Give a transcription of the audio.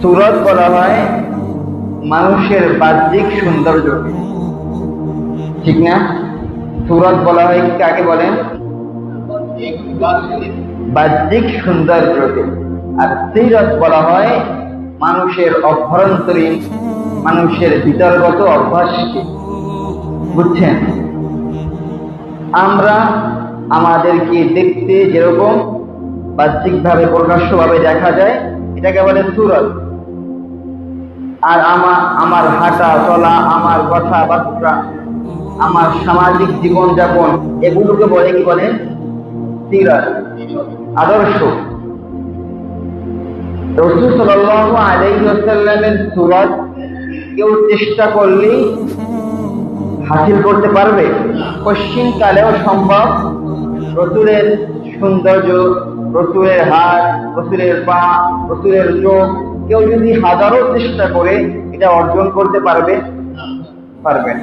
সুরত বলা হয় মানুষের বাহ্যিক সৌন্দর্যকে, ঠিক না? সুরত বলা হয় কাকে বলেন? বাহ্যিক সৌন্দর্যকে। আর সিরত বলা হয় মানুষের অভ্যন্তরীণ, মানুষের ভিতরগত অভ্যাসকে। বুঝছেন? আমরা আমাদেরকে দেখতে যেরকম বাহ্যিকভাবে প্রকাশ্যভাবে দেখা যায়, এটাকে বলে সুরত। আর আমার হাঁটা চলা, আমার কথাবার্তা, আমার সামাজিক জীবনযাপন, এগুলোকে বলে কি বলে? সিরাত, আদর্শ। রাসূল সাল্লাল্লাহু আলাইহি ওয়াসাল্লামের সুরত কেউ চেষ্টা করলেই হাসিল করতে পারবে? পশ্চিম কালেও সম্ভব। রাসূলের সৌন্দর্য, রাসূলের হাত, রাসূলের পা, রাসূলের চোখ কেউ যদি হাজারো চেষ্টা করে এটা অর্জন করতে পারবে? পারবে না।